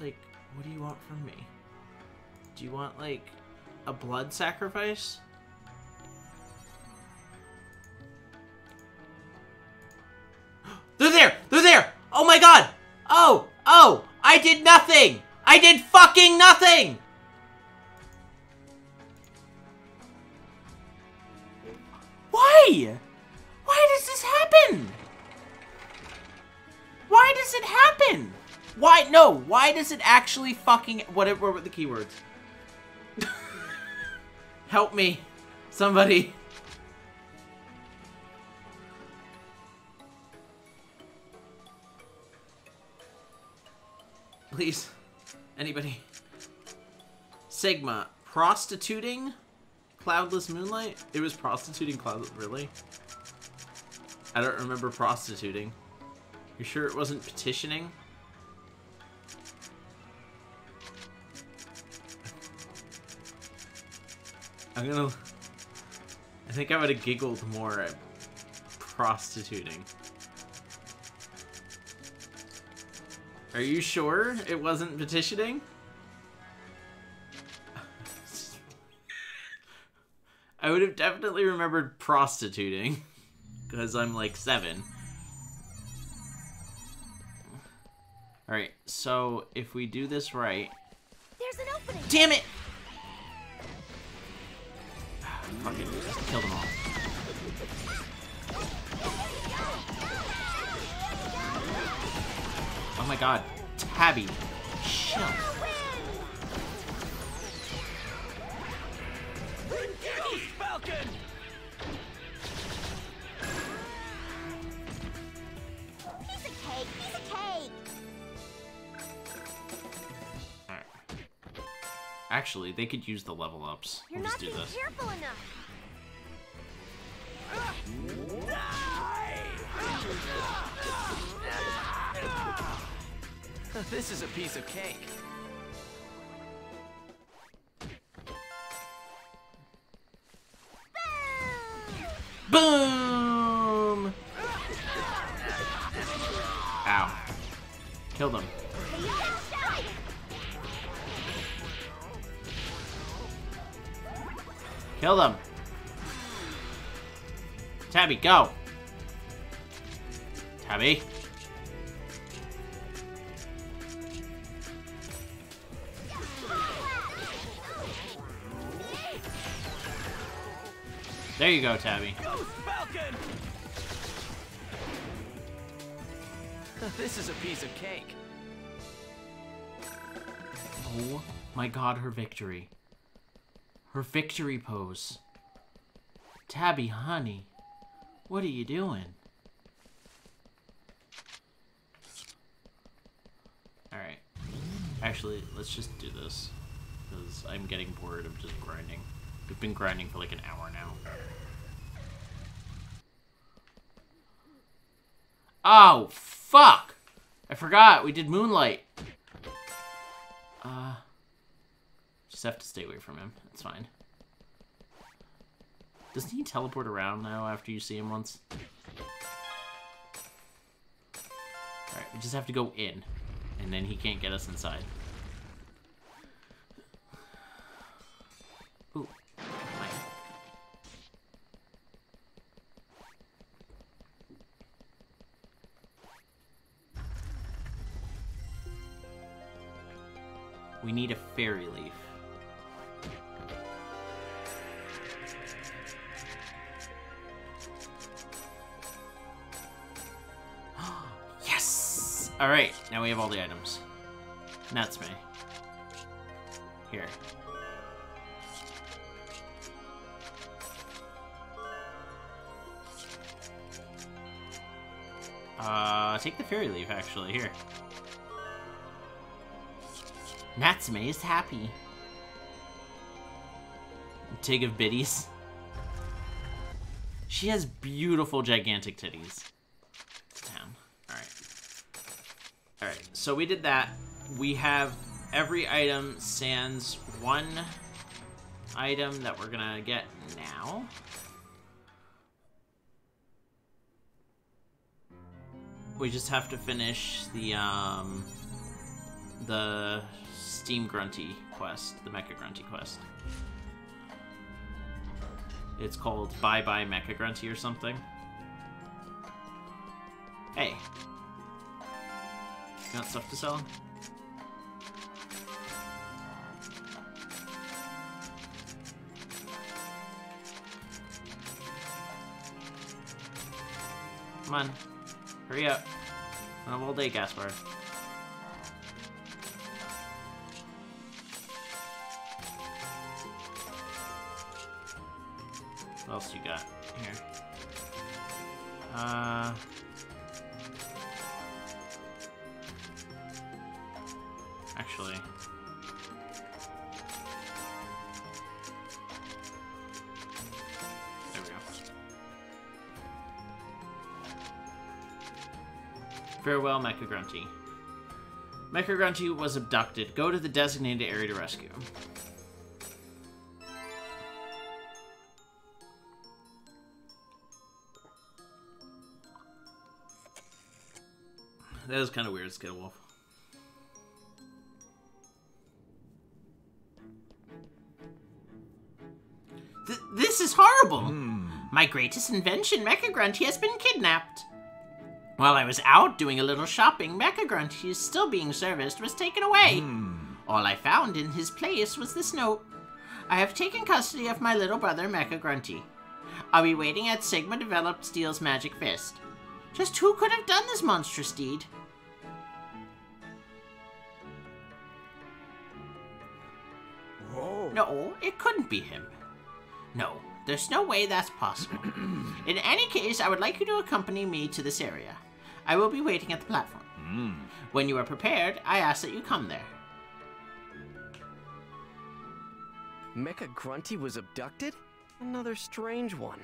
Like, what do you want from me? Do you want, like, a blood sacrifice? They're there! They're there! Oh my god! Oh! Oh! I did nothing! I did fucking nothing! Why? Why does this happen? Why does it happen? Why? No, why does it actually fucking... What were the keywords? Help me. Somebody. Please. Anybody. Sigma. Prostituting? Cloudless Moonlight? It was prostituting Cloudless... Really? I don't remember prostituting. You sure it wasn't petitioning? I think I would have giggled more at prostituting. Are you sure it wasn't petitioning? I would have definitely remembered prostituting. Because I'm like 7. Alright, so if we do this right... There's an opening! Damn it! Fuck it, just kill them all. Oh my god. Tabby. Chill. Falcon! Piece of cake! Piece of cake! Alright. Actually, they could use the level ups. You're We'll not just do being this. careful enough! This is a piece of cake. Boom! Ow. Kill them. Kill them. Tabby, go. Tabby. There you go, Tabby. Falcon! This is a piece of cake. Oh my god, her victory. Her victory pose. Tabby, honey. What are you doing? Alright. Actually, let's just do this. Because I'm getting bored of just grinding. We've been grinding for like an hour now. Oh, fuck! I forgot, we did Moonlight. Just have to stay away from him. That's fine. Doesn't he teleport around now after you see him once? Alright, we just have to go in. And then he can't get us inside. Ooh. Nice. We need a fairy leaf. Yes! Alright, now we have all the items. Natsume. Here. Take the fairy leaf, actually. Here. Natsume is happy. Tig of biddies. She has beautiful, gigantic titties. Damn. Alright. Alright, so we did that. We have every item sans one item that we're gonna get now. We just have to finish the, the Steam Grunty quest, the Mecha Grunty quest. It's called Bye Bye Mecha Grunty or something. Hey. You got stuff to sell? Come on. Hurry up. I have all day, Gaspar. What else you got here? Actually. There we go. Farewell, Mecha Grunty. Mecha Grunty was abducted. Go to the designated area to rescue him. That was kind of weird, Skidwolf. This is horrible! My greatest invention, Mecha Grunty, has been kidnapped. While I was out doing a little shopping, Mecha Grunty, still being serviced, was taken away. All I found in his place was this note. I have taken custody of my little brother, Mecha Grunty. I'll be waiting at Sigma developed Steel's magic fist. Just who could have done this monstrous deed? Whoa. No, it couldn't be him. No, there's no way that's possible. In any case, I would like you to accompany me to this area. I will be waiting at the platform. When you are prepared, I ask that you come there. Mecha Grunty was abducted? Another strange one.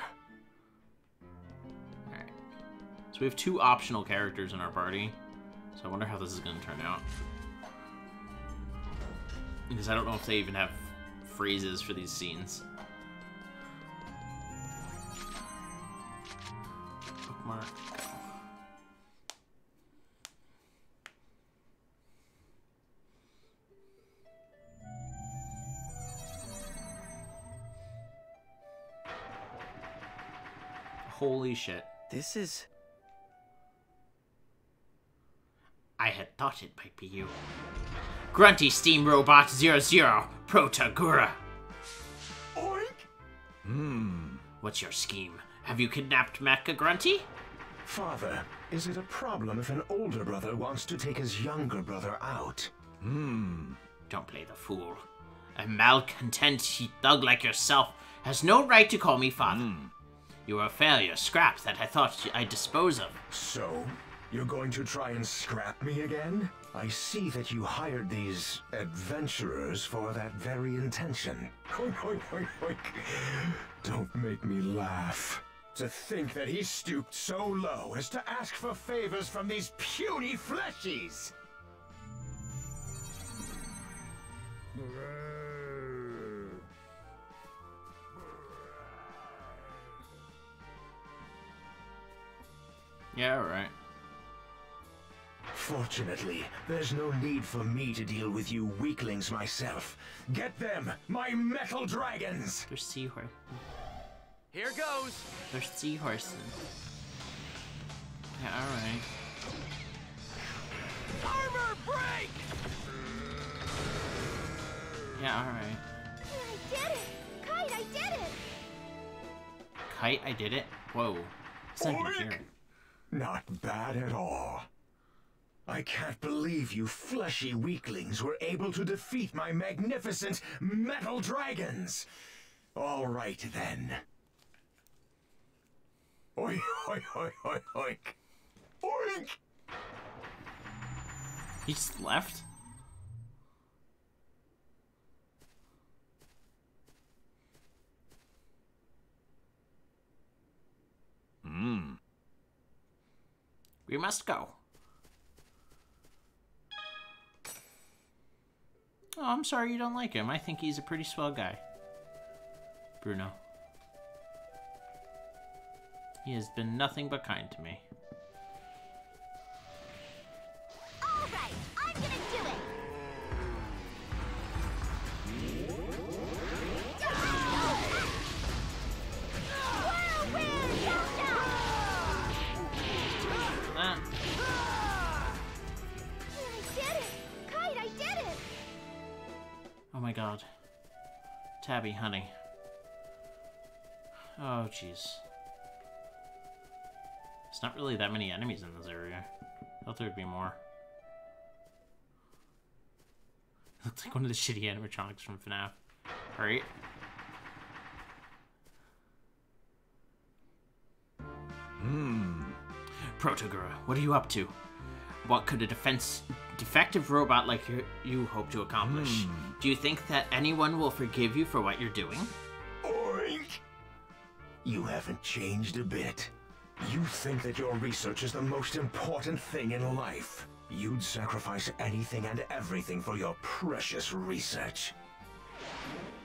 Alright. So we have 2 optional characters in our party. So I wonder how this is going to turn out. Because I don't know if they even have phrases for these scenes. Bookmark. Holy shit. This is... I had thought it might be you. Grunty Steam Robot 00, Protagura. Oink! What's your scheme? Have you kidnapped Mecha Grunty? Father, is it a problem if an older brother wants to take his younger brother out? Don't play the fool. A malcontent thug like yourself has no right to call me father. You are a failure, scrap that I thought I'd dispose of. So, you're going to try and scrap me again? I see that you hired these adventurers for that very intention. Oink, oink, oink, oink. Don't make me laugh. To think that he stooped so low as to ask for favors from these puny fleshies! Yeah, alright. Fortunately, there's no need for me to deal with you weaklings myself. Get them, my metal dragons! They're seahorses. Here goes! They're seahorses. Yeah, alright. Armor break! Yeah, alright. I did it! Kite, I did it! Kite, I did it? Whoa. It's not even Oink! here. Not bad at all. I can't believe you fleshy weaklings were able to defeat my magnificent metal dragons. All right then. Oink, oink, oink, oink, oink. Oink! He just left? We must go. Oh, I'm sorry you don't like him. I think he's a pretty swell guy. Bruno. He has been nothing but kind to me. All right, I'm gonna do it! Tabby, honey. Oh, jeez. There's not really that many enemies in this area. I thought there'd be more. Looks like one of the shitty animatronics from FNAF. Alright. Protogura, what are you up to? What could a defective robot like you hope to accomplish? Do you think that anyone will forgive you for what you're doing? Oink! You haven't changed a bit. You think that your research is the most important thing in life. You'd sacrifice anything and everything for your precious research.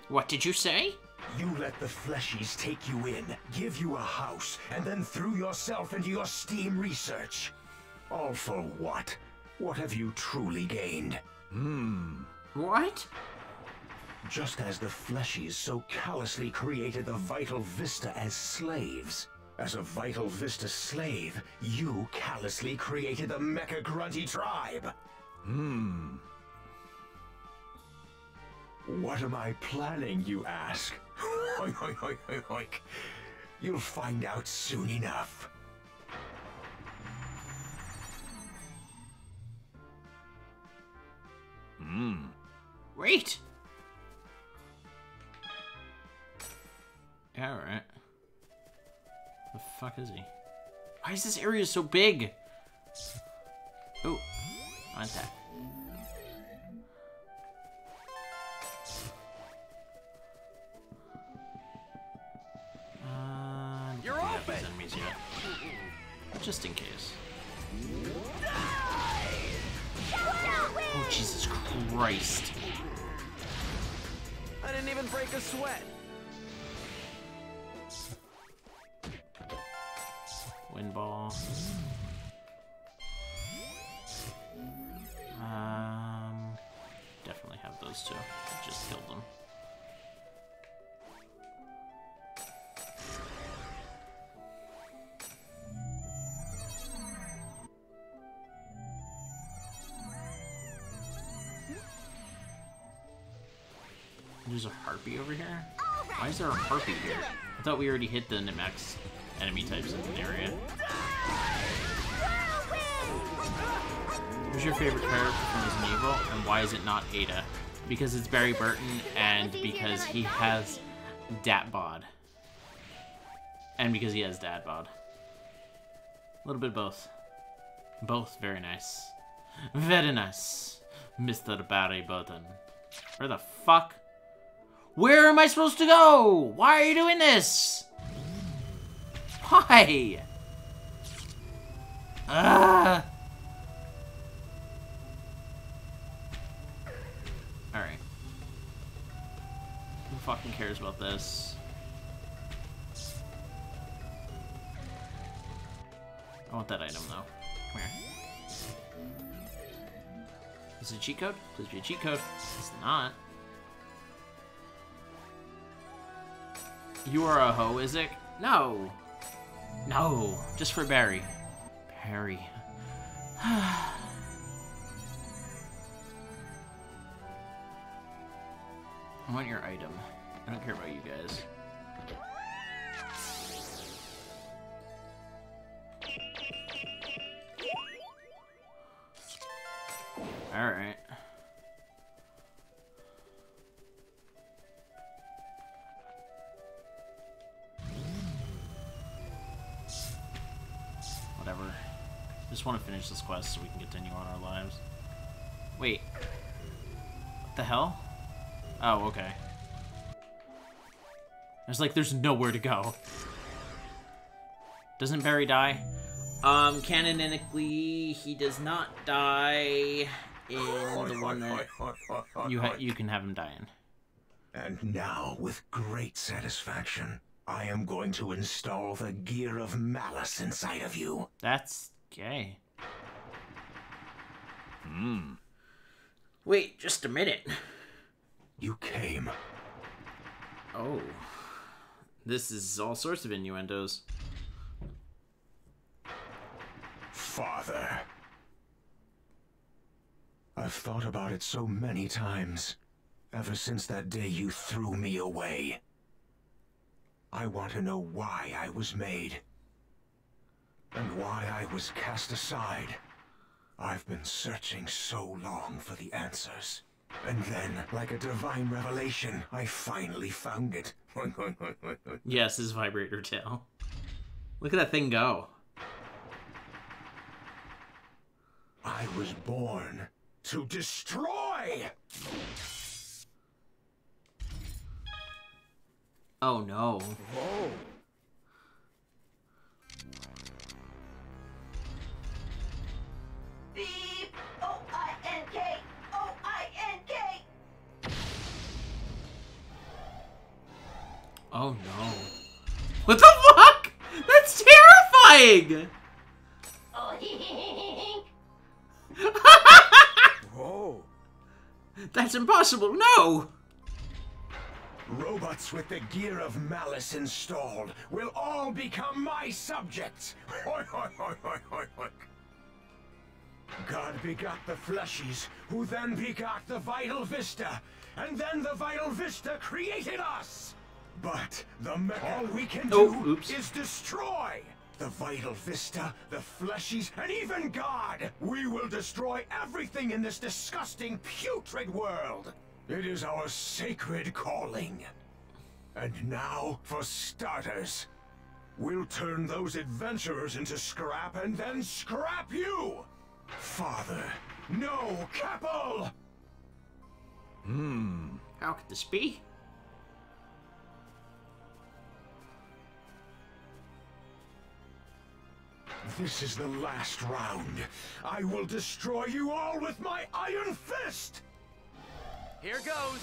What did you say? You let the fleshies take you in, give you a house, and then threw yourself into your STEAM research. All for what? What have you truly gained? What? Just as the fleshies so callously created the Vital Vista as slaves. As a Vital Vista slave, you callously created the Mecha Grunty tribe. What am I planning, you ask? Oink, oink, oink, oink, oink. You'll find out soon enough. Wait! Yeah, alright. The fuck is he? Why is this area so big? Oh, I want that. You're open! Enemies yet. Just in case. Oh, Jesus Christ. I didn't even break a sweat. Wind ball. Definitely have those two. Just killed them. There's a harpy over here? Why is there a harpy here? I thought we already hit the max enemy types in the area. Who's your favorite character from Resident Evil, and why is it not Ada? Because it's Barry Burton, and because he has dat bod. And because he has dad bod. A little bit of both. Both very nice. Very nice, Mr. Barry Burton. Where the fuck? Where am I supposed to go? Why are you doing this? Why? Alright. Who fucking cares about this? I want that item though. Come here. Is it a cheat code? Please be a cheat code. It's not. You are a hoe, Izik? No. No. Just for Barry. Barry. I want your item. I don't care about you guys. Alright. Whatever. Just want to finish this quest so we can continue on our lives. Wait. What the hell? Oh, okay. There's nowhere to go. Doesn't Barry die? Canonically, he does not die in the one that you can have him die in. And now, with great satisfaction, I am going to install the gear of malice inside of you. That's gay. Wait, just a minute. You came. Oh. This is all sorts of innuendos. Father. I've thought about it so many times. ever since that day you threw me away. I want to know why I was made. And why I was cast aside. I've been searching so long for the answers. And then, like a divine revelation, I finally found it. Yes, his vibrator tail. Look at that thing go. I was born to destroy! Oh no. Whoa. Beep! O-I-N-K! O-I-N-K! Oh no. What the fuck? That's terrifying! Oh, Whoa. That's impossible, no! Robots with the gear of malice installed will all become my subjects! Hoi, hoi, hoi, hoi, hoi, hoi. God begot the fleshies, who then begot the Vital Vista, and then the Vital Vista created us! But all we can do is destroy! The Vital Vista, the fleshies, and even God! We will destroy everything in this disgusting, putrid world! It is our sacred calling. And now, for starters, we'll turn those adventurers into scrap and then scrap you! Father, no, Capel! How could this be? This is the last round. I will destroy you all with my iron fist! Here goes.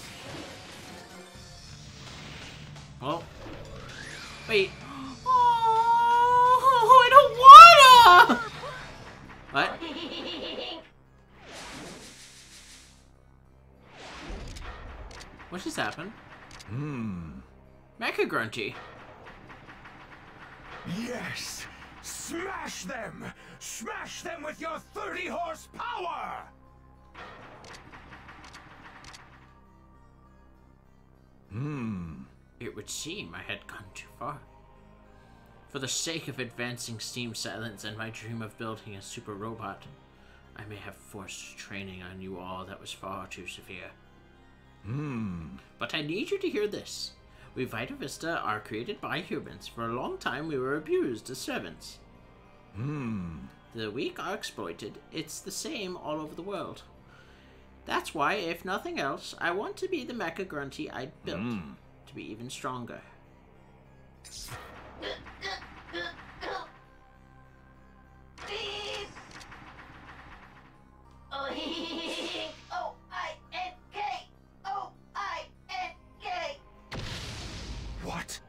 Oh. Wait. Oh, I don't wanna! What? What just happened? Mecha Grunty. Yes! Smash them! Smash them with your 30 horsepower! It would seem I had gone too far. For the sake of advancing Steam Silence and my dream of building a super robot, I may have forced training on you all that was far too severe. But I need you to hear this. We Vita Vista are created by humans. For a long time we were abused as servants. The weak are exploited. It's the same all over the world. That's why, if nothing else, I want to be the Mecha Grunty I built. To be even stronger. Beep! O-I-N-K! O-I-N-K! What?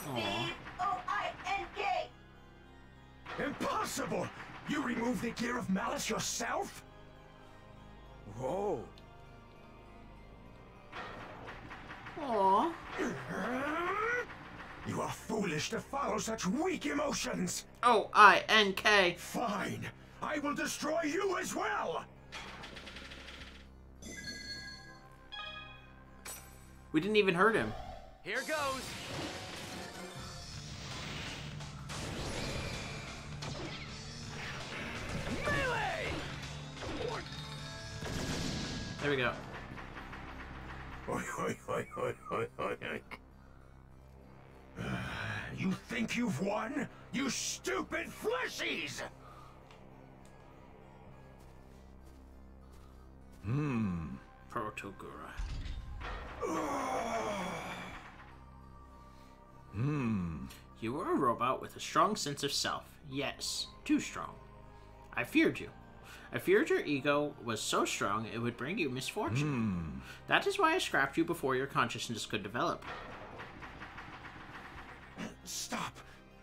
Aww. O-I-N-K! Impossible! You removed the gear of malice yourself? Whoa. Aww. You are foolish to follow such weak emotions! O-I-N-K. Fine! I will destroy you as well! We didn't even hurt him. Here goes. Melee! There we go. You think you've won? You stupid fleshies! Protogura. You were a robot with a strong sense of self. Yes, too strong. I feared you. I feared your ego was so strong it would bring you misfortune. That is why I scrapped you before your consciousness could develop. Stop!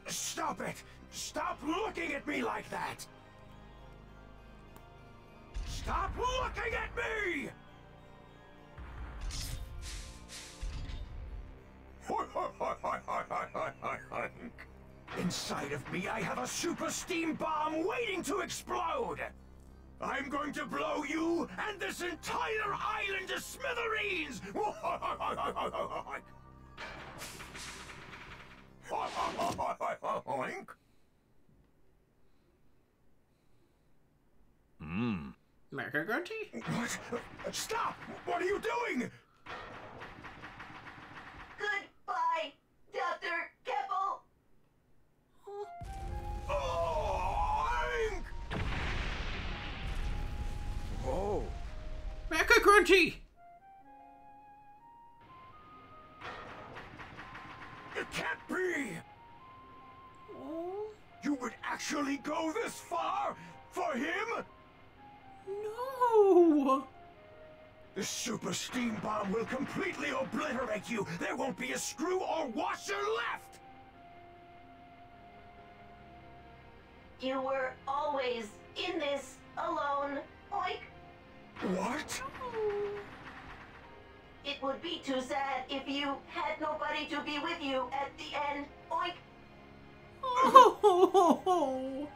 Stop it! Stop looking at me like that! Stop looking at me! Inside of me, I have a super steam bomb waiting to explode! I'm going to blow you and this entire island to smithereens! Oink. Mecha Grunty? What? Stop! What are you doing? Goodbye, Dr. Keppel. Oink! Whoa. Mecha Grunty! It can't be! Oh, You would actually go this far? For him? no! This super steam bomb will completely obliterate you! There won't be a screw or washer left! You were always in this alone. Oink. What? It would be too sad if you had nobody to be with you at the end. Oink. Oh.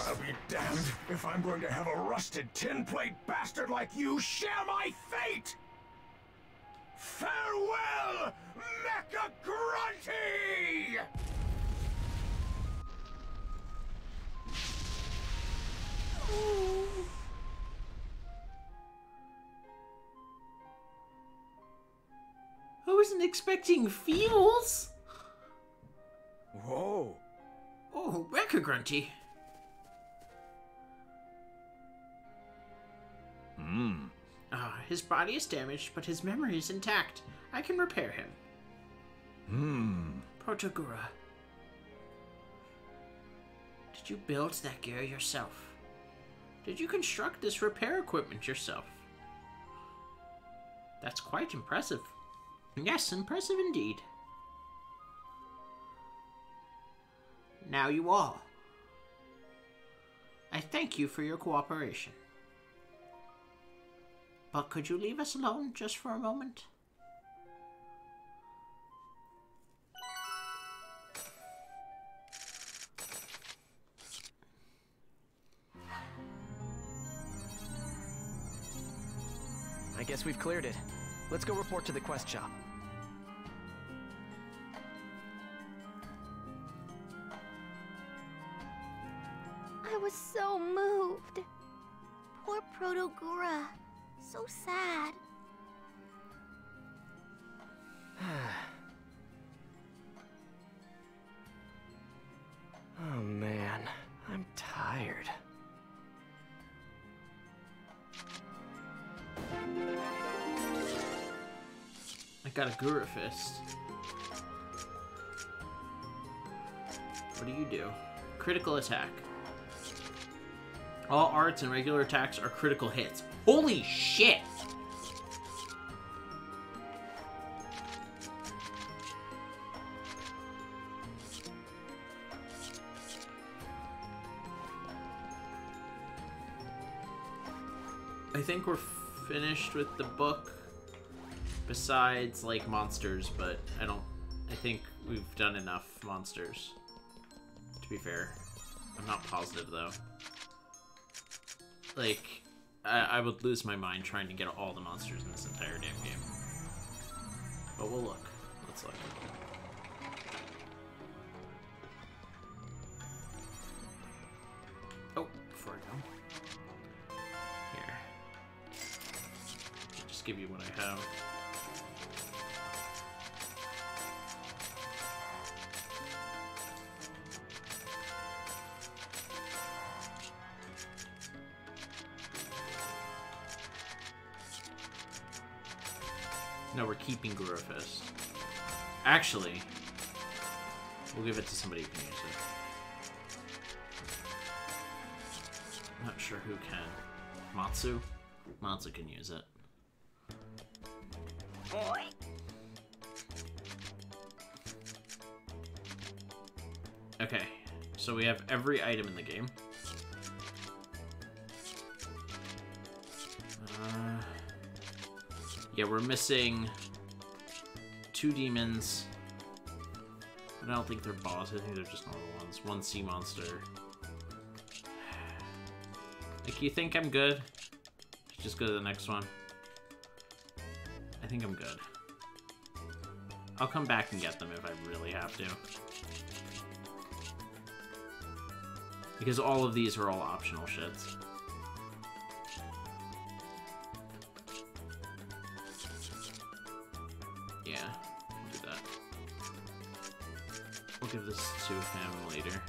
I'll be damned if I'm going to have a rusted tin plate bastard like you share my fate! Farewell, Mecha Grunty! I wasn't expecting feels. Whoa. Oh, Mecha Grunty. His body is damaged, but his memory is intact. I can repair him. Protogura. Did you build that gear yourself? Did you construct this repair equipment yourself? That's quite impressive. Yes, impressive indeed. Now you all. I thank you for your cooperation. But could you leave us alone just for a moment? I guess we've cleared it. Let's go report to the quest shop. I was so moved. Poor Protogura. So sad. Oh man, I'm tired. I got a Guru Fist. What do you do? Critical attack. All arts and regular attacks are critical hits. Holy shit! I think we're finished with the book. Besides, like, monsters, but I think we've done enough monsters. To be fair. I'm not positive, though. Like, I would lose my mind trying to get all the monsters in this entire damn game. But we'll look. Let's look. Oh, before I go. Here. Just give you what I have. No, we're keeping Guru Fist. Actually, we'll give it to somebody who can use it. I'm not sure who can. Matsu? Matsu can use it. Okay, so we have every item in the game. Yeah, we're missing 2 demons. I don't think they're boss. I think they're just normal ones. 1 sea monster. Like, you think I'm good? Just go to the next one. I think I'm good. I'll come back and get them if I really have to. Because all of these are all optional shits. Yeah, we'll do that. We'll give this to him later.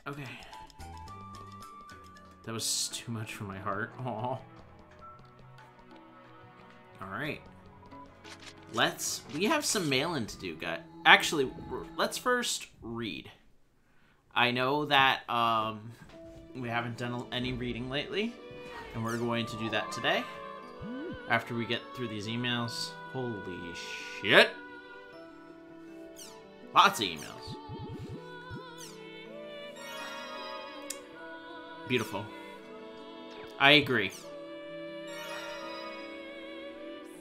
Okay. That was too much for my heart. Aw. Alright. We have some mail-in to do, guys. Actually, let's first read. I know that, we haven't done any reading lately, and we're going to do that today. After we get through these emails. Holy shit! Lots of emails. Beautiful. I agree.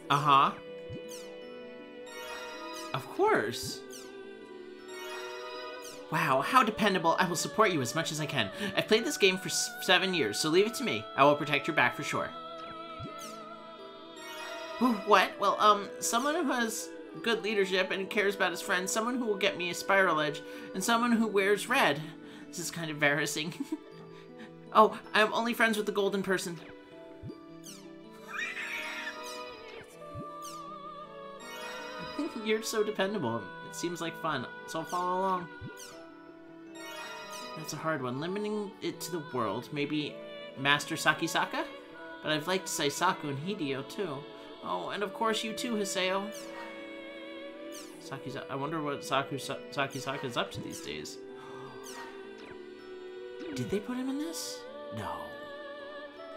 Uh-huh. Of course. Wow, how dependable. I will support you as much as I can. I've played this game for 7 years, so leave it to me. I will protect your back for sure. What? Well, someone who has good leadership and cares about his friends, someone who will get me a spiral edge, and someone who wears red. This is kind of embarrassing. Oh, I'm only friends with the golden person. You're so dependable. It seems like fun, so I'll follow along. That's a hard one. Limiting it to the world, maybe Master Sakisaka? But I've liked Saisaku and Hideo too. Oh, and of course you too, Hiseo. I wonder what Sakisaka is up to these days. Did they put him in this? No.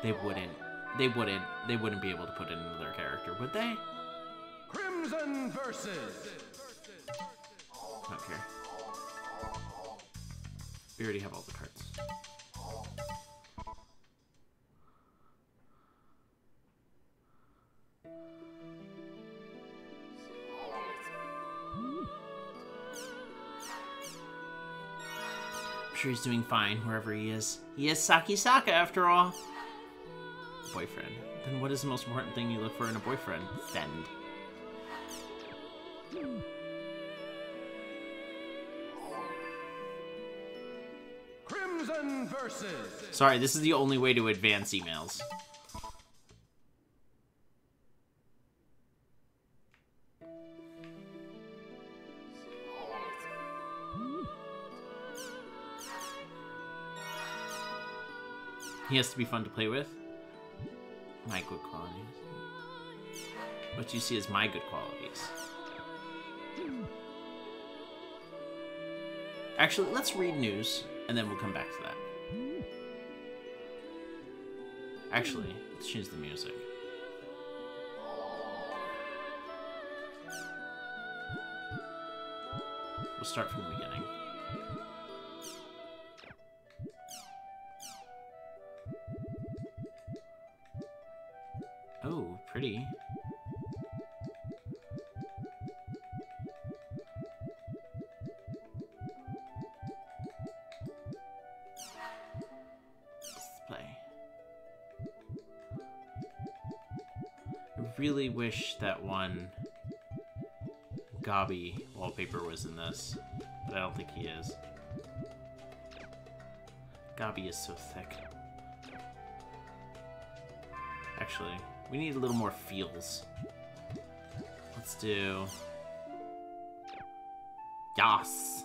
They wouldn't. They wouldn't be able to put in another character, would they? Crimson versus. Okay. We already have all the cards. I'm sure he's doing fine wherever he is. He is Sakisaka after all. Boyfriend. Then what is the most important thing you look for in a boyfriend? Fend. Crimson versus. Sorry, this is the only way to advance emails. He has to be fun to play with. My good qualities. What you see as my good qualities. Actually, let's read news, and then we'll come back to that. Actually, let's change the music. We'll start from the beginning. Oh, pretty. Display. I really wish that one Gabi wallpaper was in this, but I don't think he is. Gabi is so thick. Actually, we need a little more feels. Let's do... Yas!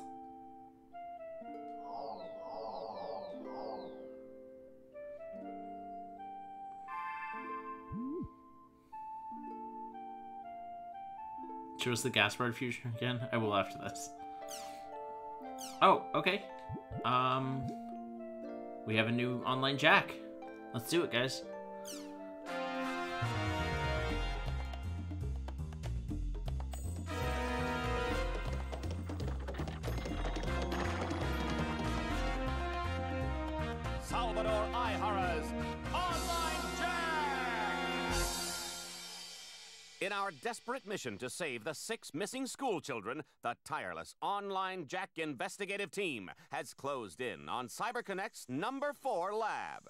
Show us the Gaspard fusion again? I will after this. Oh, okay. We have a new online Jack. Let's do it, guys. In our desperate mission to save the 6 missing schoolchildren, the tireless online Jack investigative team has closed in on CyberConnect's number 4 lab.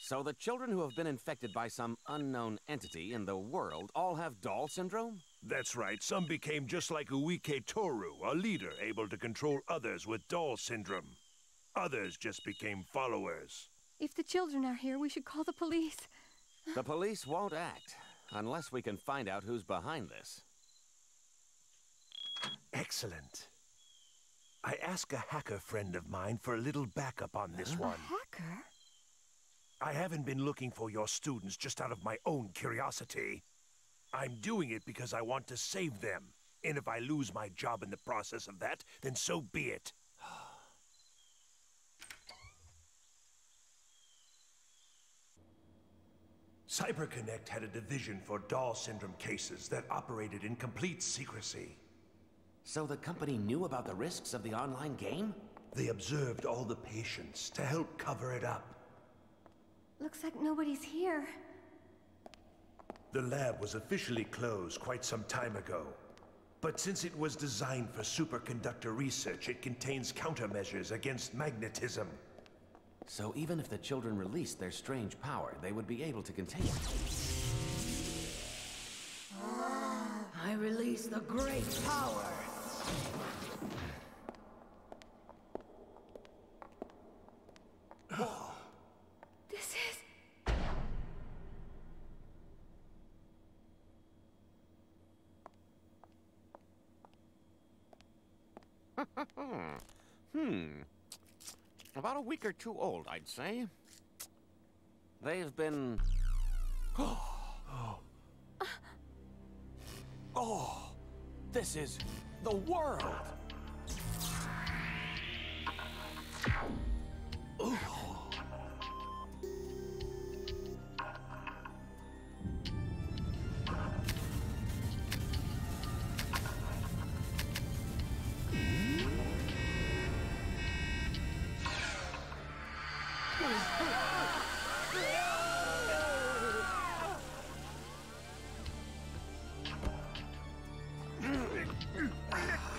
So the children who have been infected by some unknown entity in the world all have doll syndrome? That's right. Some became just like Uike Toru, a leader able to control others with doll syndrome. Others just became followers. If the children are here, we should call the police. The police won't act unless we can find out who's behind this. Excellent. I asked a hacker friend of mine for a little backup on this one. A hacker? I haven't been looking for your students just out of my own curiosity. I'm doing it because I want to save them. And if I lose my job in the process of that, then so be it. CyberConnect had a division for doll syndrome cases that operated in complete secrecy. So the company knew about the risks of the online game? They observed all the patients to help cover it up. Looks like nobody's here. The lab was officially closed quite some time ago. But since it was designed for superconductor research, it contains countermeasures against magnetism. So even if the children released their strange power, they would be able to contain it. I release the great power. This is... About a week or 2 old, I'd say. They've been... Oh, this is the world!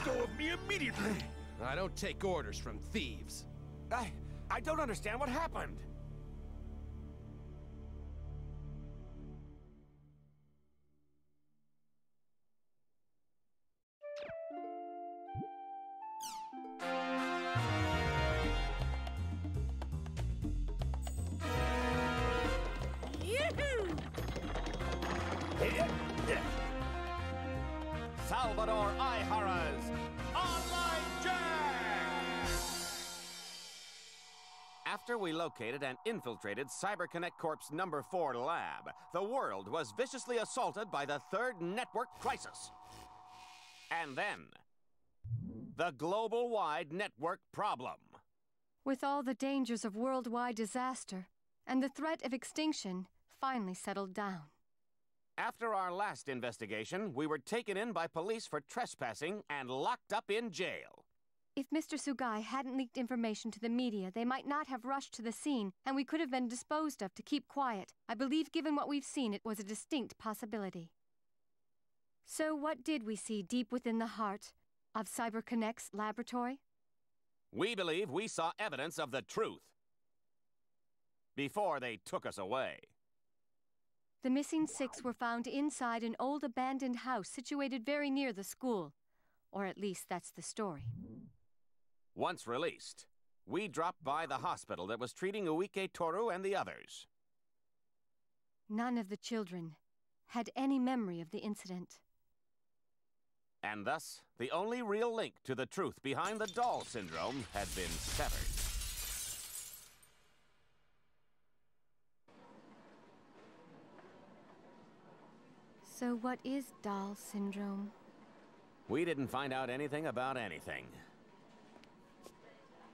Go of me immediately! I don't take orders from thieves. I don't understand what happened. Salvador Ihara's Online Jack! After we located and infiltrated CyberConnect Corp's number 4 lab, the world was viciously assaulted by the third network crisis. And then, the global-wide network problem. With all the dangers of worldwide disaster and the threat of extinction finally settled down. After our last investigation, we were taken in by police for trespassing and locked up in jail. If Mr. Sugai hadn't leaked information to the media, they might not have rushed to the scene, and we could have been disposed of to keep quiet. I believe given what we've seen, it was a distinct possibility. So what did we see deep within the heart of CyberConnect's laboratory? We believe we saw evidence of the truth before they took us away. The missing 6 were found inside an old abandoned house situated very near the school. Or at least that's the story. Once released, we dropped by the hospital that was treating Uike Toru and the others. None of the children had any memory of the incident. And thus, the only real link to the truth behind the doll syndrome had been severed. So what is doll syndrome? We didn't find out anything about anything.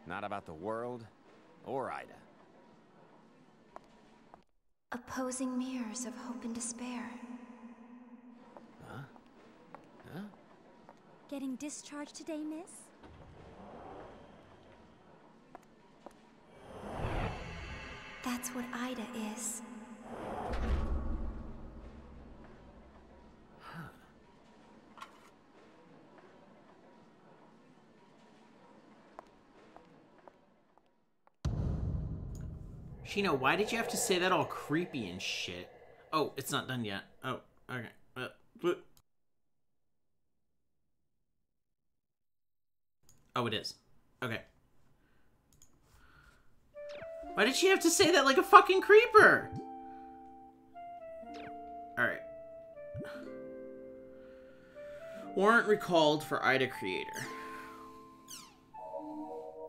Not about the world or Ida. Opposing mirrors of hope and despair. Huh? Huh? Getting discharged today, miss? that's what Ida is. Shino, why did you have to say that all creepy and shit? Oh, it's not done yet. Oh, okay. Oh, it is. Okay. Why did she have to say that like a fucking creeper? Alright. Warrant recalled for Ida creator.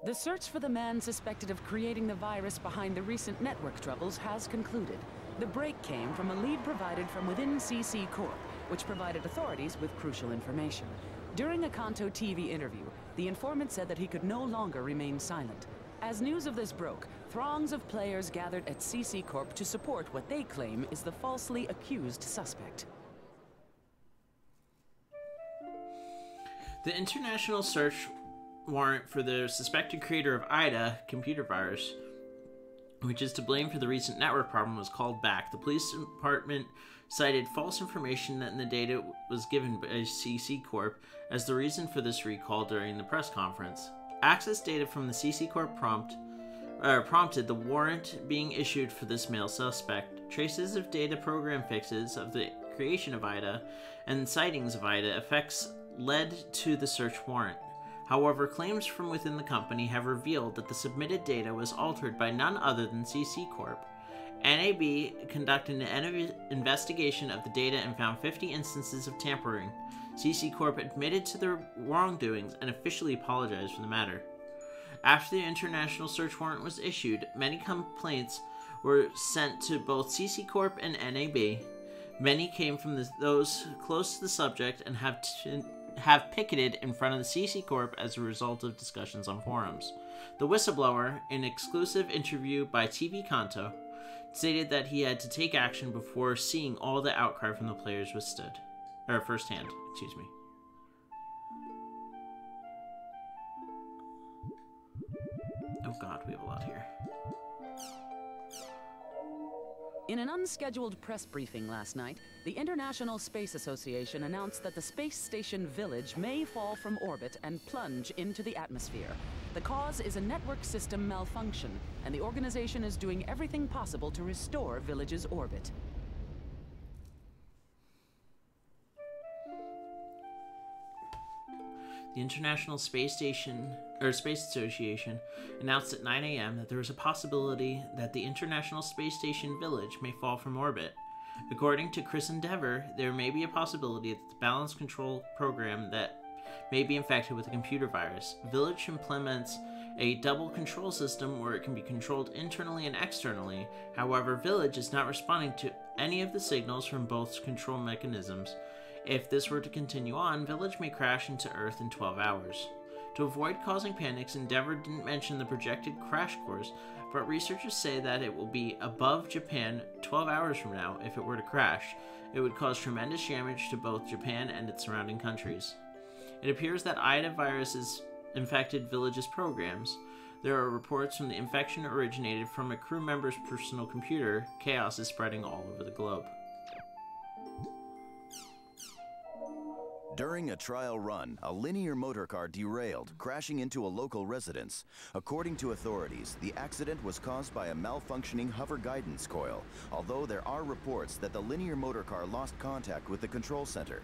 The search for the man suspected of creating the virus behind the recent network troubles has concluded. The break came from a lead provided from within CC Corp, which provided authorities with crucial information. During a Kanto TV interview, the informant said that he could no longer remain silent. As news of this broke, throngs of players gathered at CC Corp to support what they claim is the falsely accused suspect. The international search warrant for the suspected creator of Ida computer virus, which is to blame for the recent network problem, was called back. The police department cited false information that in the data was given by CC Corp as the reason for this recall during the press conference. Access data from the CC Corp prompted the warrant being issued for this male suspect. Traces of data program fixes of the creation of Ida and sightings of Ida effects led to the search warrant. However, claims from within the company have revealed that the submitted data was altered by none other than CC Corp. NAB conducted an investigation of the data and found 50 instances of tampering. CC Corp admitted to their wrongdoings and officially apologized for the matter. After the international search warrant was issued, many complaints were sent to both CC Corp and NAB. Many came from those close to the subject and have picketed in front of the CC Corp as a result of discussions on forums. The whistleblower, in an exclusive interview by TV Kanto, stated that he had to take action before seeing all the outcry from the players firsthand. Excuse me. Oh god, we have a lot here. In an unscheduled press briefing last night, the International Space Association announced that the space station Village may fall from orbit and plunge into the atmosphere. The cause is a network system malfunction, and the organization is doing everything possible to restore Village's orbit. The International Space Association announced at 9 a.m. that there is a possibility that the International Space Station Village may fall from orbit. According to Chris Endeavor, there may be a possibility that the balance control program that may be infected with a computer virus. Village implements a double control system where it can be controlled internally and externally. However, Village is not responding to any of the signals from both control mechanisms. If this were to continue on, Village may crash into Earth in 12 hours. To avoid causing panics, Endeavor didn't mention the projected crash course, but researchers say that it will be above Japan 12 hours from now if it were to crash. It would cause tremendous damage to both Japan and its surrounding countries. It appears that Ida viruses infected Village's programs. There are reports from the infection originated from a crew member's personal computer. Chaos is spreading all over the globe. During a trial run, a linear motor car derailed, crashing into a local residence. According to authorities, the accident was caused by a malfunctioning hover guidance coil, although there are reports that the linear motor car lost contact with the control center.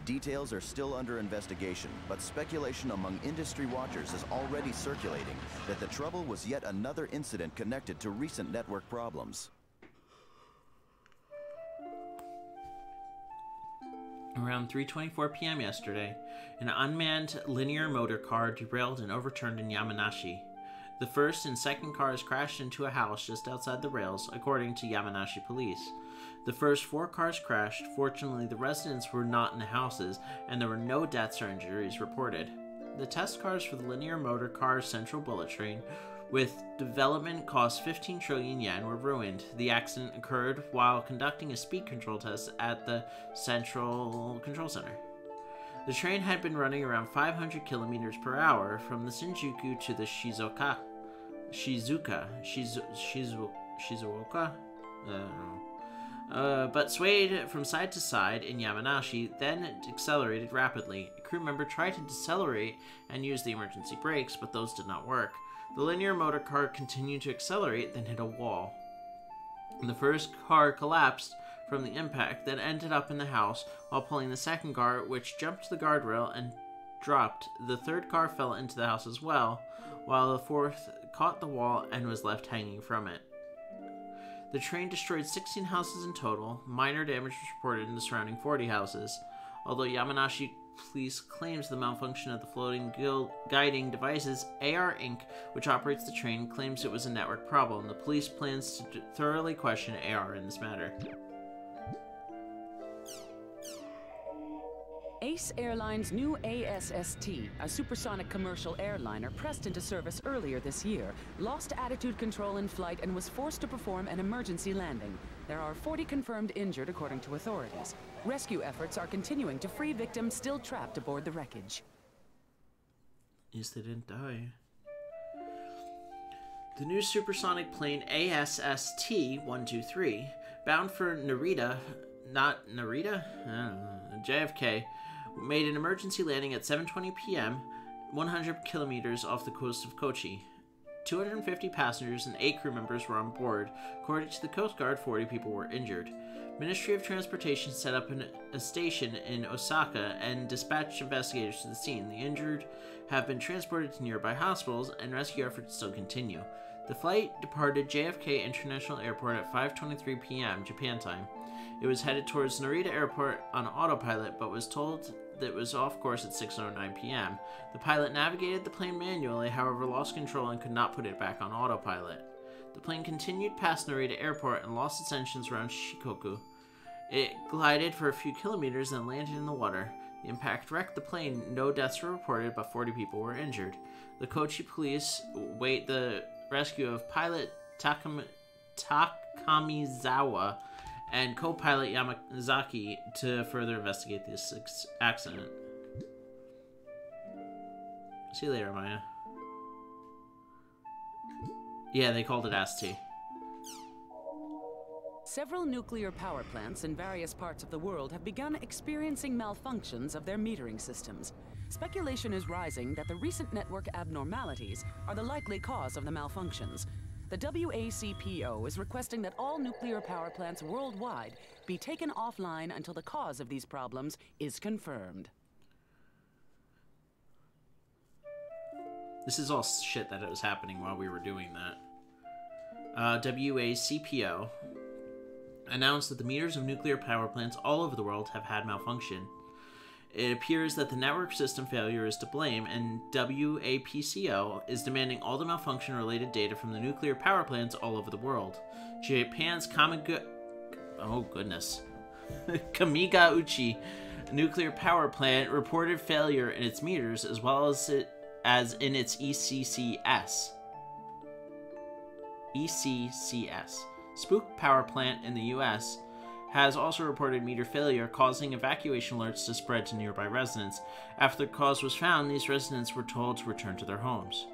Details are still under investigation, but speculation among industry watchers is already circulating that the trouble was yet another incident connected to recent network problems. Around 3:24 p.m. yesterday, an unmanned linear motor car derailed and overturned in Yamanashi. The first and second cars crashed into a house just outside the rails, according to Yamanashi police. The first 4 cars crashed. Fortunately, the residents were not in the houses, and there were no deaths or injuries reported. The test cars for the linear motor car central bullet train, with development cost 15 trillion yen, were ruined. The accident occurred while conducting a speed control test at the Central Control Center. The train had been running around 500 kilometers per hour from the Shinjuku to the Shizuoka Shizuoka? But swayed from side to side in Yamanashi, then accelerated rapidly. A crew member tried to decelerate and use the emergency brakes, but those did not work. The linear motor car continued to accelerate, then hit a wall. The first car collapsed from the impact, then ended up in the house while pulling the second car, which jumped the guardrail and dropped. The third car fell into the house as well, while the fourth caught the wall and was left hanging from it. The train destroyed 16 houses in total. Minor damage was reported in the surrounding 40 houses. Although Yamanashi Police claims the malfunction of the floating guiding devices, AR Inc., which operates the train, claims it was a network problem. The police plans to thoroughly question AR in this matter. Ace Airlines' new ASST, a supersonic commercial airliner pressed into service earlier this year, lost attitude control in flight and was forced to perform an emergency landing. There are 40 confirmed injured, according to authorities. Rescue efforts are continuing to free victims still trapped aboard the wreckage. Yes, they didn't die. The new supersonic plane ASST-123, bound for Narita, not Narita? JFK, made an emergency landing at 7:20 p.m., 100 kilometers off the coast of Kochi. 250 passengers and 8 crew members were on board. According to the Coast Guard, 40 people were injured. Ministry of Transportation set up a station in Osaka and dispatched investigators to the scene. The injured have been transported to nearby hospitals, and rescue efforts still continue. The flight departed JFK International Airport at 5:23 p.m. Japan time. It was headed towards Narita Airport on autopilot, but was told that it was off course at 6:09 p.m. The pilot navigated the plane manually, however lost control and could not put it back on autopilot. The plane continued past Narita Airport and lost its engines around Shikoku. It glided for a few kilometers and landed in the water. The impact wrecked the plane. No deaths were reported, but 40 people were injured. The Kochi police await the rescue of pilot Takamizawa and co-pilot Yamazaki to further investigate this accident. See you later, Maya. Yeah, they called it AST. Several nuclear power plants in various parts of the world have begun experiencing malfunctions of their metering systems. Speculation is rising that the recent network abnormalities are the likely cause of the malfunctions. The WACPO is requesting that all nuclear power plants worldwide be taken offline until the cause of these problems is confirmed. This is all shit that was happening while we were doing that. WACPO announced that the meters of nuclear power plants all over the world have had malfunction. It appears that the network system failure is to blame, and WAPCO is demanding all the malfunction-related data from the nuclear power plants all over the world. Japan's Kamigauchi nuclear power plant reported failure in its meters as well as in its ECCS. Spook power plant in the U.S. has also reported meter failure, causing evacuation alerts to spread to nearby residents. After the cause was found, these residents were told to return to their homes.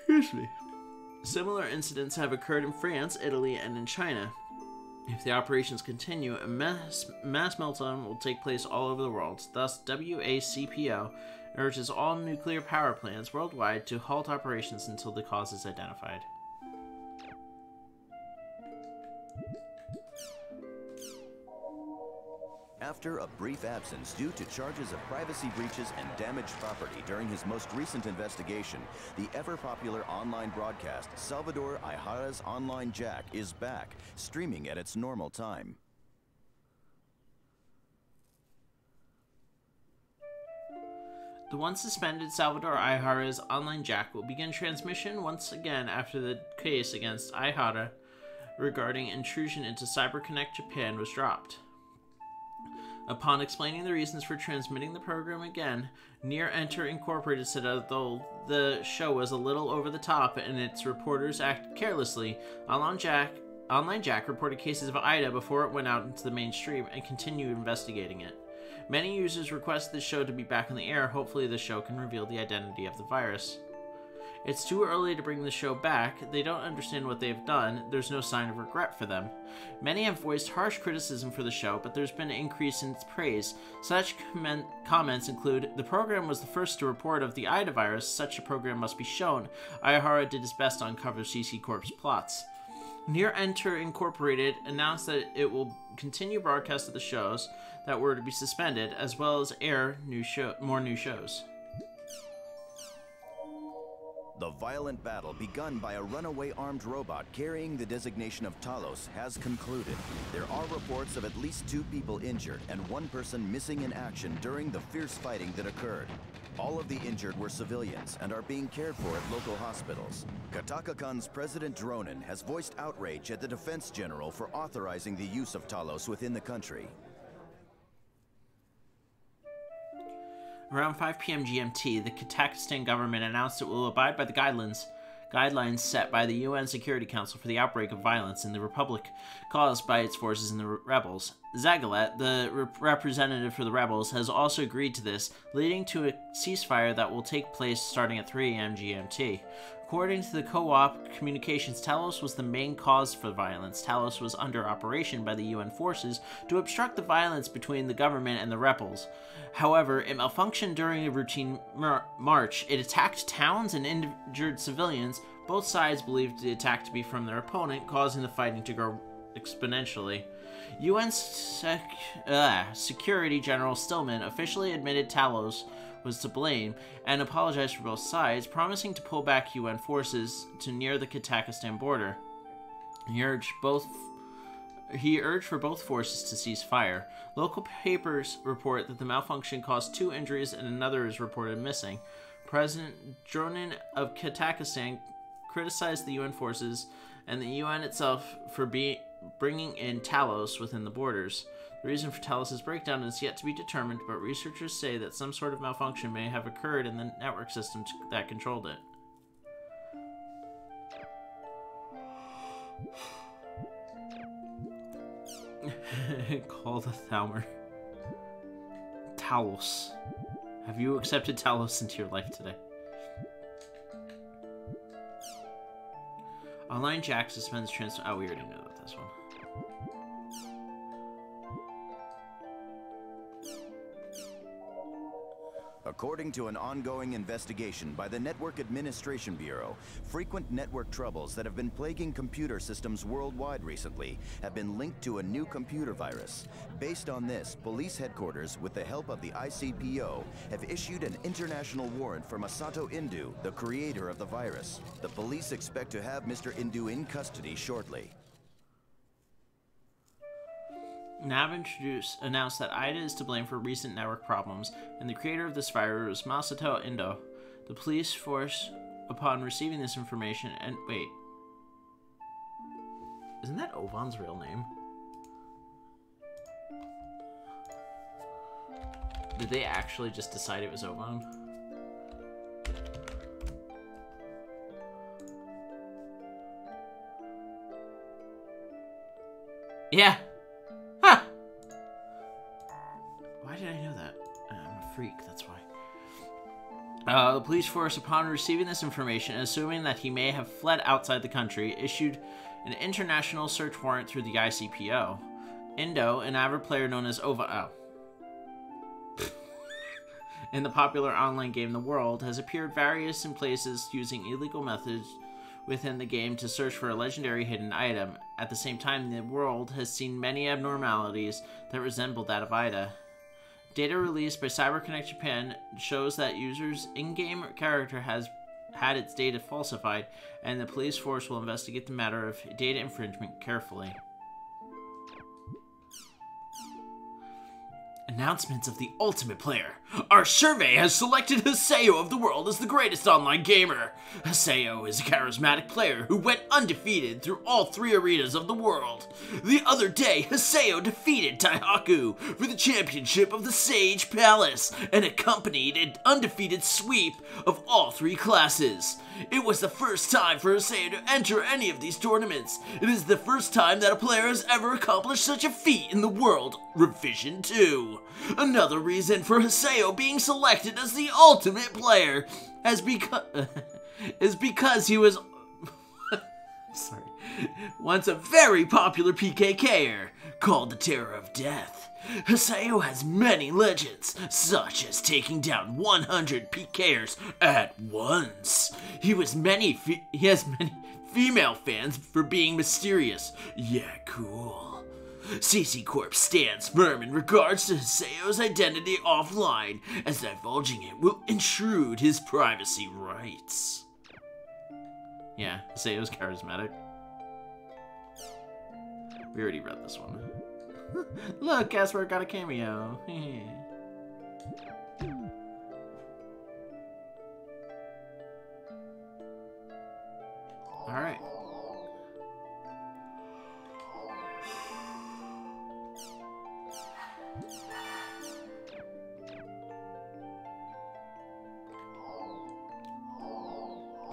Excuse me. Similar incidents have occurred in France, Italy, and in China. If the operations continue, a mass meltdown will take place all over the world. Thus, WACPO urges all nuclear power plants worldwide to halt operations until the cause is identified. After a brief absence due to charges of privacy breaches and damaged property during his most recent investigation, the ever-popular online broadcast Salvador Ihara's Online Jack is back, streaming at its normal time. The once suspended Salvador Ihara's Online Jack will begin transmission once again after the case against Ihara regarding intrusion into CyberConnect Japan was dropped. Upon explaining the reasons for transmitting the program again, Near Enter Incorporated said although the show was a little over the top and its reporters acted carelessly, Online Jack reported cases of IDA before it went out into the mainstream and continued investigating it. Many users requested the show to be back on the air. Hopefully the show can reveal the identity of the virus. It's too early to bring the show back. They don't understand what they've done. There's no sign of regret for them. Many have voiced harsh criticism for the show, but there's been an increase in its praise. Such comments include, the program was the first to report of the Ida virus. Such a program must be shown. Ihara did his best to uncover CC Corp's plots. Near Enter Incorporated announced that it will continue broadcast of the shows that were to be suspended, as well as air more new shows. The violent battle begun by a runaway armed robot carrying the designation of Talos has concluded. There are reports of at least 2 people injured and 1 person missing in action during the fierce fighting that occurred. All of the injured were civilians and are being cared for at local hospitals. Kataka-Kun's President Dronin has voiced outrage at the Defense General for authorizing the use of Talos within the country. Around 5 p.m. GMT, the Kazakhstan government announced it will abide by the guidelines set by the UN Security Council for the outbreak of violence in the Republic caused by its forces and the rebels. Zagalat, the representative for the rebels, has also agreed to this, leading to a ceasefire that will take place starting at 3 a.m. GMT. According to the co-op communications, Talos was the main cause for the violence. Talos was under operation by the UN forces to obstruct the violence between the government and the rebels. However, it malfunctioned during a routine march. It attacked towns and injured civilians. Both sides believed the attack to be from their opponent, causing the fighting to grow exponentially. UN Security General Stillman officially admitted Talos was to blame and apologized for both sides, promising to pull back UN forces to near the Kazakhstan border. He urged for both forces to cease fire. Local papers report that the malfunction caused 2 injuries and another is reported missing. President Dronin of Kazakhstan criticized the UN forces and the UN itself for bringing in Talos within the borders. The reason for Talos' breakdown is yet to be determined, but researchers say that some sort of malfunction may have occurred in the network systems that controlled it. Call the Thalmer. Talos. Have you accepted Talos into your life today? Online Jack suspends transfer. Oh, we already know about this one. According to an ongoing investigation by the Network Administration Bureau, frequent network troubles that have been plaguing computer systems worldwide recently have been linked to a new computer virus. Based on this, police headquarters, with the help of the ICPO, have issued an international warrant for Masato Indu, the creator of the virus. The police expect to have Mr. Indu in custody shortly. Nav announced that Ida is to blame for recent network problems, and the creator of this virus was Masato Indo. The police force, upon receiving this information, and wait, isn't that Ovan's real name? Did they actually just decide it was Ovan? Yeah. Why did I know that? I'm a freak, that's why. The police force, upon receiving this information, assuming that he may have fled outside the country, issued an international search warrant through the ICPO. Indo, an avid player known as in the popular online game The World, has appeared various in places using illegal methods within the game to search for a legendary hidden item. At the same time, The World has seen many abnormalities that resemble that of Ida. Data released by CyberConnect Japan shows that users' in-game character has had its data falsified, and the police force will investigate the matter of data infringement carefully. Announcements of the Ultimate Player. Our survey has selected Haseo of the World as the greatest online gamer. Haseo is a charismatic player who went undefeated through all 3 arenas of the world. The other day, Haseo defeated Taihaku for the championship of the Sage Palace and accompanied an undefeated sweep of all 3 classes. It was the first time for Haseo to enter any of these tournaments. It is the first time that a player has ever accomplished such a feat in the world. Revision 2. Another reason for Haseo being selected as the ultimate player has is because he was sorry, once a very popular PKKer called the Terror of Death. Haseo has many legends, such as taking down 100 PKers at once. He has many female fans for being mysterious. Yeah, cool. CC Corp stands firm in regards to Haseo's identity offline, as divulging it will intrude his privacy rights. Yeah, Haseo's charismatic. We already read this one. Look, Gasper got a cameo. Alright.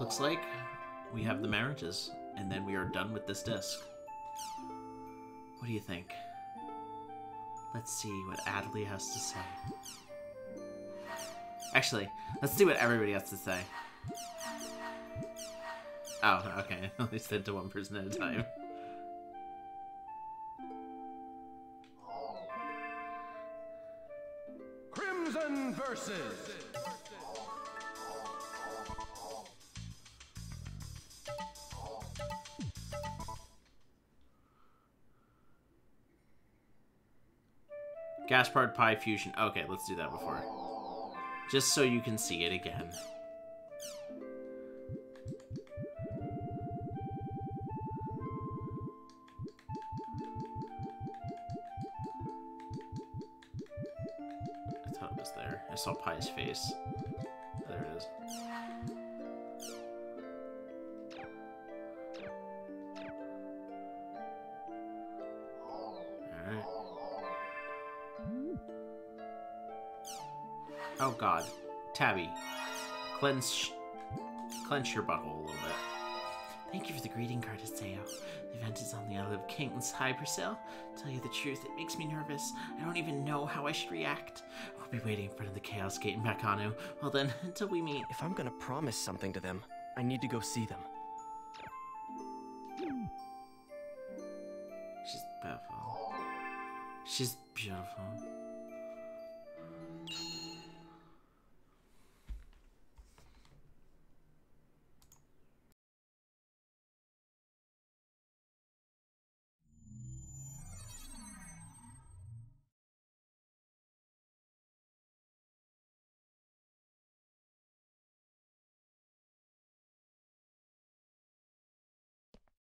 Looks like we have the marriages, and then we are done with this disc. What do you think? Let's see what Adley has to say. Actually, let's see what everybody has to say. Oh, okay. At least then to one person at a time. Crimson versus... Gaspard Pie Fusion. Okay, let's do that before. Just so you can see it again. I thought it was there. I saw Pie's face. There it is. Alright. Oh god. Tabby. Clench your butthole a little bit. Thank you for the greeting card, Haseo. The event is on the Isle of King's Hypersale. Tell you the truth, it makes me nervous. I don't even know how I should react. We'll be waiting in front of the Chaos Gate in Makano. Well then, until we meet. If I'm gonna promise something to them, I need to go see them. She's beautiful. She's beautiful.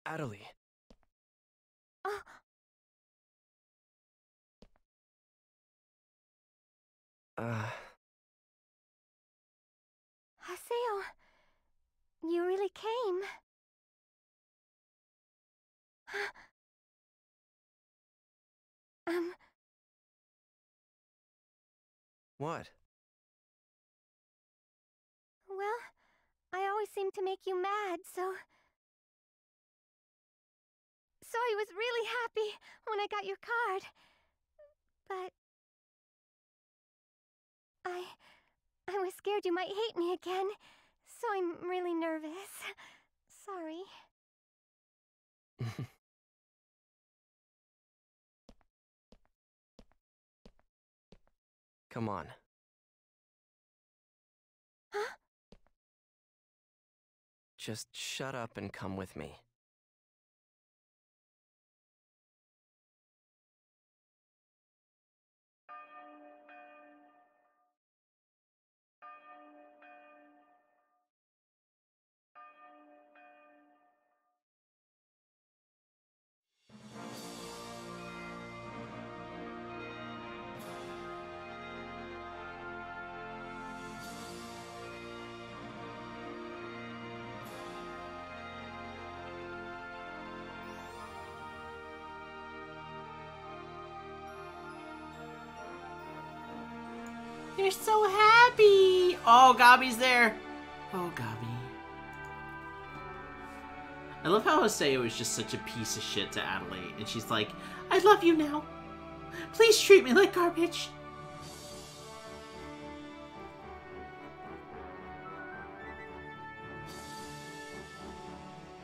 Adley. Haseo, you really came. What? Well, I always seem to make you mad, so I was really happy when I got your card. But I was scared you might hate me again, so I'm really nervous. Sorry. Come on. Huh? Just shut up and come with me. You're so happy! Oh, Gabi's there! Oh, Gabi. I love how Haseo is just such a piece of shit to Adelaide, and she's like, I love you now. Please treat me like garbage.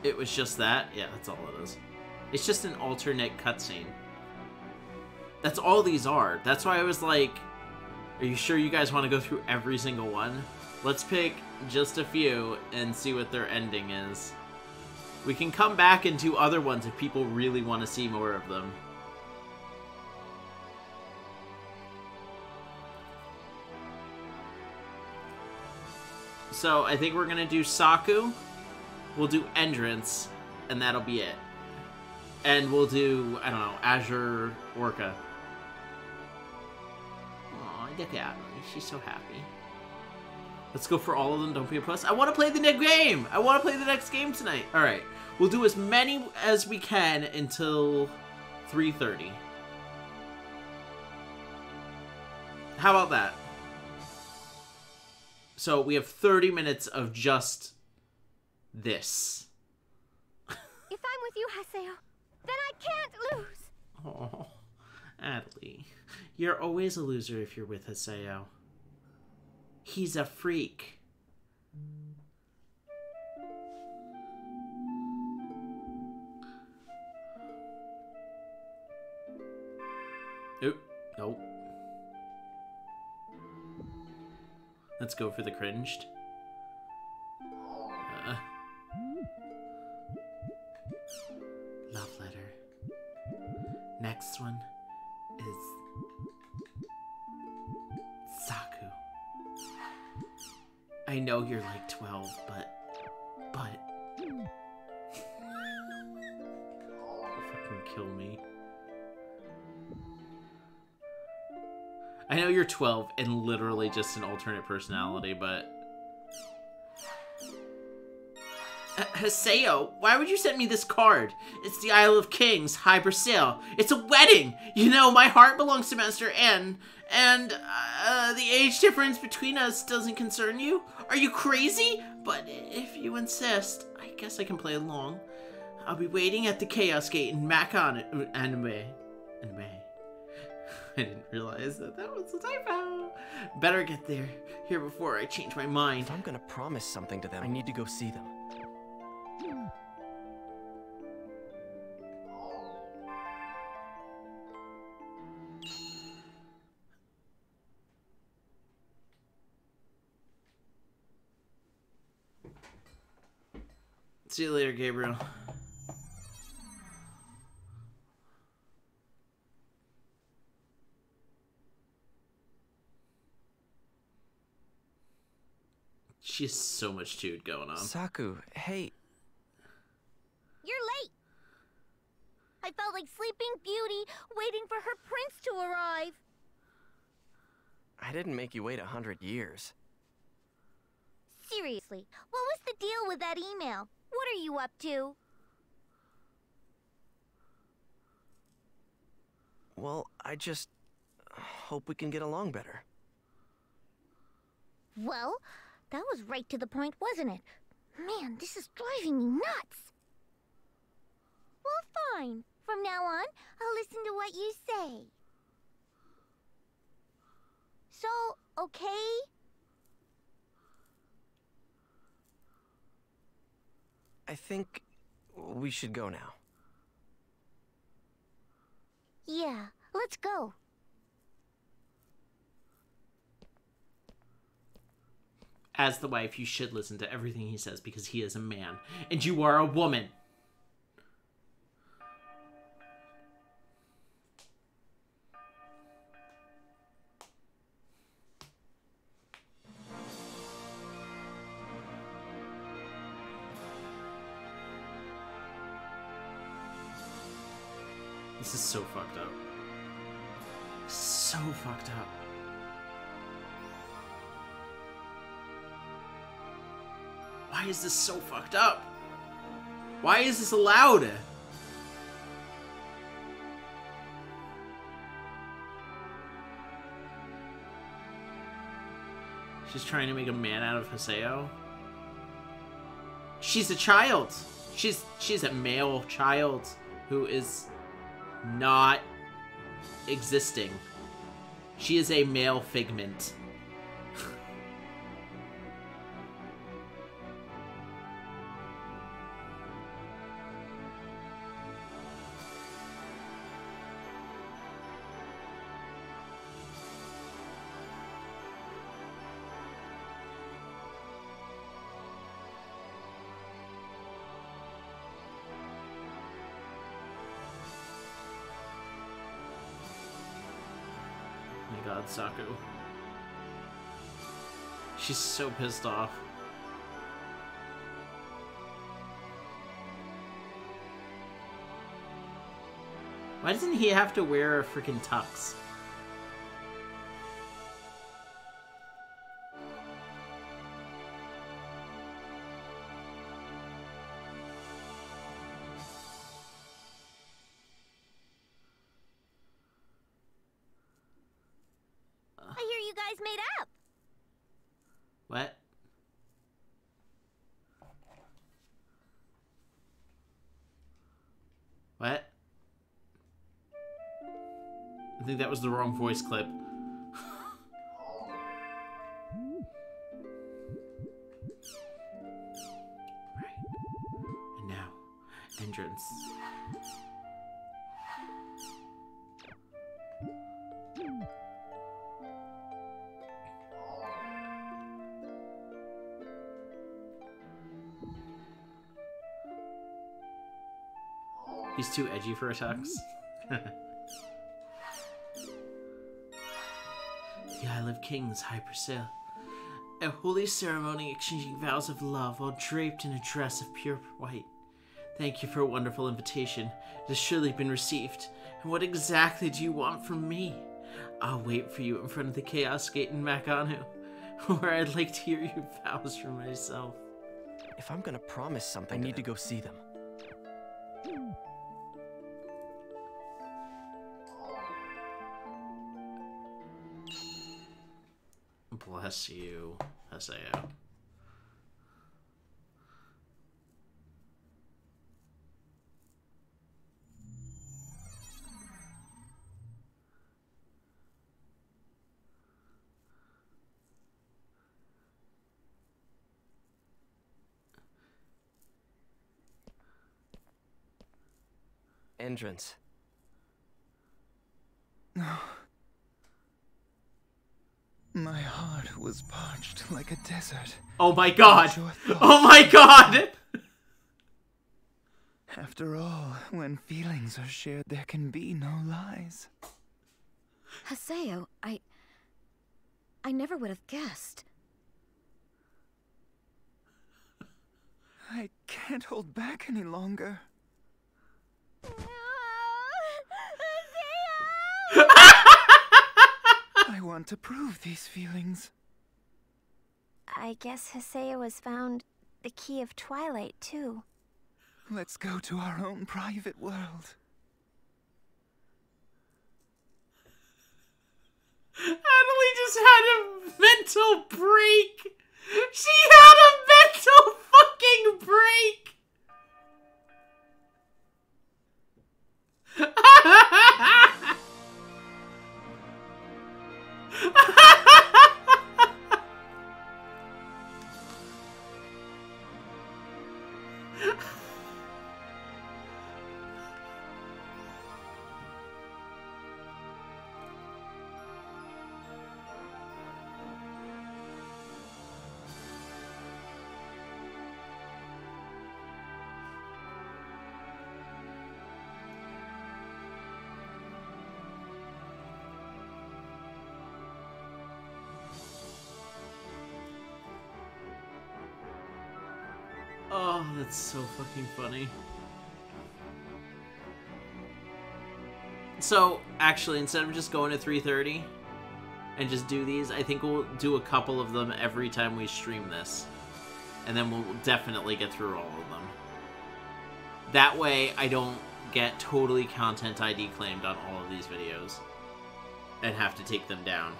It was just that? Yeah, that's all it is. It's just an alternate cutscene. That's all these are. That's why I was like, are you sure you guys want to go through every single one? Let's pick just a few and see what their ending is. We can come back and do other ones if people really want to see more of them. So I think we're going to do Saku. We'll do Endurance, and that'll be it. And we'll do, I don't know, Azure Orca. Aw, look at her. She's so happy. Let's go for all of them. Don't be a puss. I want to play the next game. I want to play the next game tonight. All right. We'll do as many as we can until 3:30. How about that? So we have 30 minutes of just this. If I'm with you, Haseo, then I can't lose. Oh, Adelie. You're always a loser if you're with Haseo. He's a freak. Oop, nope. Let's go for the cringed. Love letter. Next one is Saku. I know you're like 12, but fucking kill me. I know you're 12 and literally just an alternate personality, but Haseo, why would you send me this card? It's the Isle of Kings, High Brazil. It's a wedding! You know, my heart belongs to Master N, and the age difference between us doesn't concern you? Are you crazy? But if you insist, I guess I can play along. I'll be waiting at the Chaos Gate in Anime. I didn't realize that was a typo. Better get here before I change my mind. If I'm gonna promise something to them, I need to go see them. See you later, Gabriel. She has so much dude going on. Saku, hey. You're late. I felt like Sleeping Beauty waiting for her prince to arrive. I didn't make you wait 100 years. Seriously, what was the deal with that email? What are you up to? Well, I just hope we can get along better. Well, that was right to the point, wasn't it? Man, this is driving me nuts. Well, fine. From now on, I'll listen to what you say. So, okay? I think we should go now. Yeah, let's go. As the wife, you should listen to everything he says because he is a man, and you are a woman. This is so fucked up. So fucked up. Why is this so fucked up? Why is this allowed? She's trying to make a man out of Haseo. She's a child. She's a male child who is not existing. She is a male figment. god, Saku. She's so pissed off. Why doesn't he have to wear a freaking tux? I hear you guys made up. What? What? I think that was the wrong voice clip. Right. And now, entrance. He's too edgy for a tux. The Isle of Kings, Hypersail. A holy ceremony exchanging vows of love while draped in a dress of pure white. Thank you for a wonderful invitation. It has surely been received. And what exactly do you want from me? I'll wait for you in front of the Chaos Gate in Makanu, where I'd like to hear your vows for myself. If I'm gonna promise something, I need to go see them. Bless you, Haseo. Entrance. My heart was parched like a desert. Oh my god! Oh my god! After all, when feelings are shared, there can be no lies. Haseo, I never would have guessed. I can't hold back any longer. I want to prove these feelings. I guess Haseo has found the key of Twilight, too. Let's go to our own private world. Adelie just had a mental break! She had a mental fucking break! Oh, that's so fucking funny. So, actually, instead of just going to 3:30 and just do these, I think we'll do a couple of them every time we stream this. And then we'll definitely get through all of them. That way, I don't get totally content ID claimed on all of these videos and have to take them down.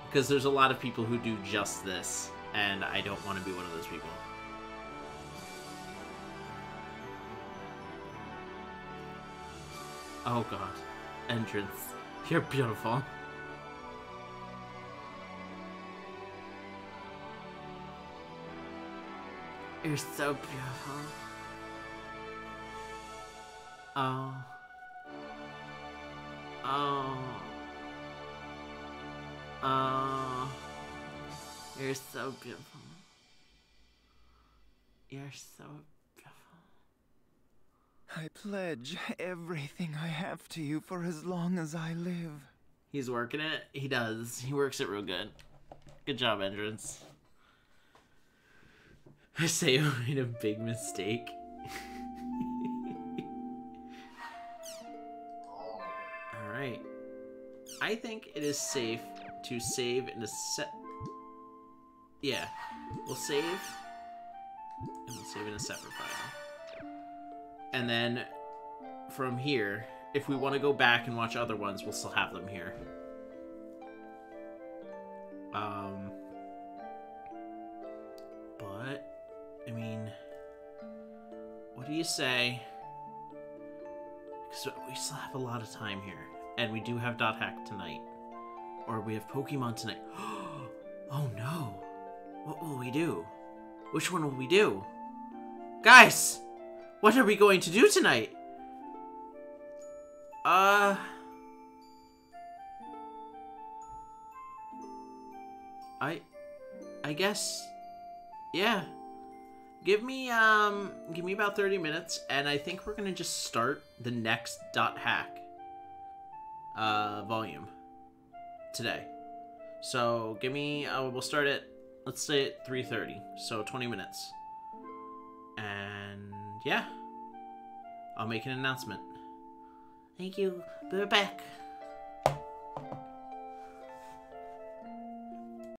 Because there's a lot of people who do just this, and I don't want to be one of those people. Oh god. Entrance. You're beautiful. You're so beautiful. Oh. Oh. Oh. You're so beautiful. You're so beautiful. I pledge everything I have to you for as long as I live. He's working it. He does. He works it real good. Good job, Entrance. I say you made a big mistake. Alright. I think it is safe to save in a set. Yeah. We'll save. And we'll save in a separate file. And then from here, if we want to go back and watch other ones, we'll still have them here. But, I mean, what do you say? Because we still have a lot of time here. And we do have DotHack tonight. Or we have Pokemon tonight. Oh no. What will we do? Which one will we do? Guys! What are we going to do tonight? I guess, yeah. Give me about 30 minutes, and I think we're gonna just start the next DotHack volume today. So give me, we'll start at, let's say at 3:30, so 20 minutes. And yeah, I'll make an announcement. Thank you. Be right back.